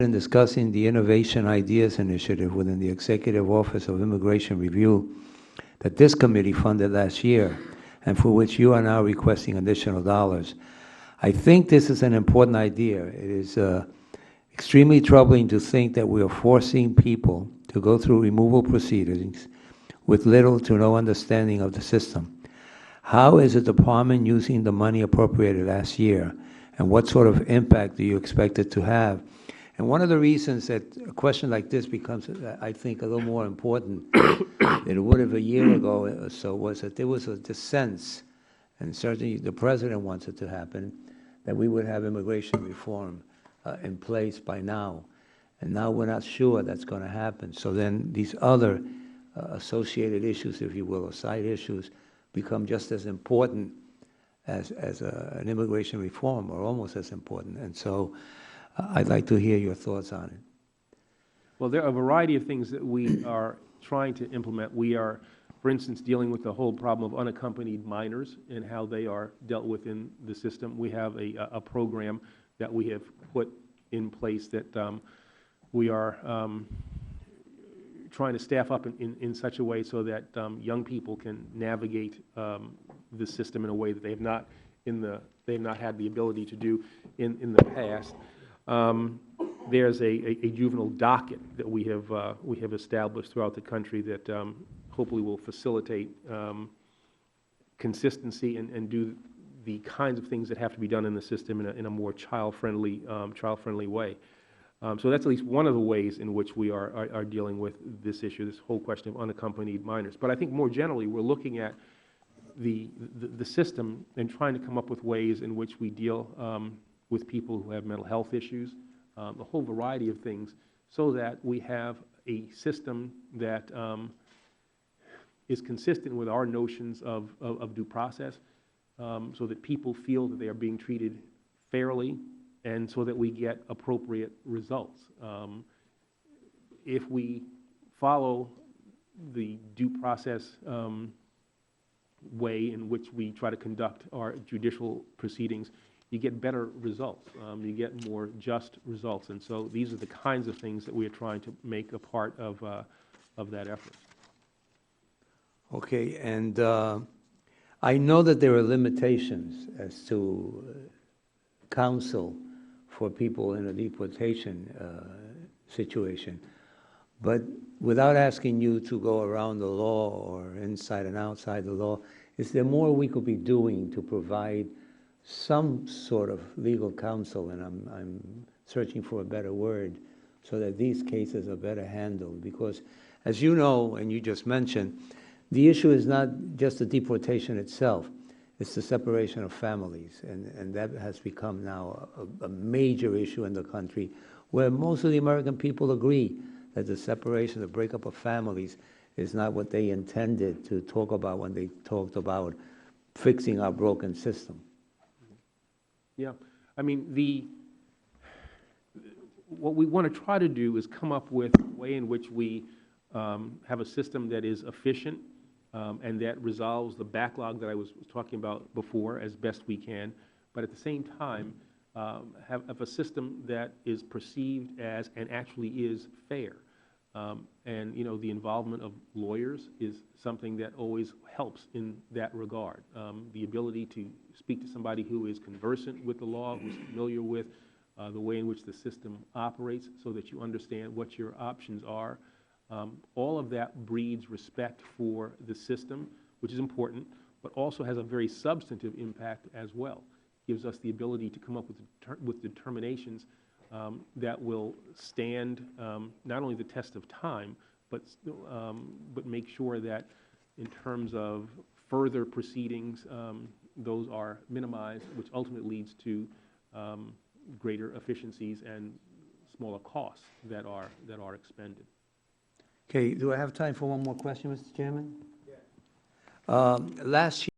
in discussing the Innovation Ideas Initiative within the Executive Office of Immigration Review that this committee funded last year and for which you are now requesting additional dollars. I think this is an important idea. It is extremely troubling to think that we are forcing people to go through removal proceedings with little to no understanding of the system. How is the department using the money appropriated last year, and what sort of impact do you expect it to have? And one of the reasons that a question like this becomes, I think, a little more important than it would have a year ago or so was that there was a sense, and certainly the President wants it to happen, that we would have immigration reform in place by now. And now we're not sure that's going to happen. So then these other associated issues, if you will, or side issues, become just as important as an immigration reform, or almost as important. And so I'd like to hear your thoughts on it. Well, there are a variety of things that we are trying to implement. We are, for instance, dealing with the whole problem of unaccompanied minors and how they are dealt with in the system. We have a program that we have put in place that we are trying to staff up in such a way so that young people can navigate the system in a way that they have not had the ability to do in the past. There's a juvenile docket that we have established throughout the country that hopefully will facilitate consistency and do the kinds of things that have to be done in the system in a more child-friendly way. So that's at least one of the ways in which we are dealing with this issue, this whole question of unaccompanied minors. But I think more generally, we're looking at the system and trying to come up with ways in which we deal with people who have mental health issues, a whole variety of things, so that we have a system that is consistent with our notions of due process, so that people feel that they are being treated fairly, and so that we get appropriate results. If we follow the due process way in which we try to conduct our judicial proceedings, you get better results. You get more just results. And so these are the kinds of things that we are trying to make a part of that effort. Okay, and I know that there are limitations as to counsel for people in a deportation situation, but without asking you to go around the law or inside and outside the law, is there more we could be doing to provide some sort of legal counsel, and I'm searching for a better word, so that these cases are better handled? Because, as you know, and you just mentioned, the issue is not just the deportation itself, it's the separation of families, and that has become now a major issue in the country, where most of the American people agree that the separation, the breakup of families is not what they intended to talk about when they talked about fixing our broken system. Yeah, I mean, what we want to try to do is come up with a way in which we have a system that is efficient and that resolves the backlog that I was talking about before as best we can, but at the same time have a system that is perceived as and actually is fair. And you know, the involvement of lawyers is something that always helps in that regard. The ability to speak to somebody who is conversant with the law, who's familiar with the way in which the system operates, so that you understand what your options are. All of that breeds respect for the system, which is important, but also has a very substantive impact as well. Gives us the ability to come up with determinations that will stand not only the test of time, but make sure that in terms of further proceedings, those are minimized, which ultimately leads to greater efficiencies and smaller costs that are expended. Okay, do I have time for one more question, Mr. Chairman? Yeah. Last year,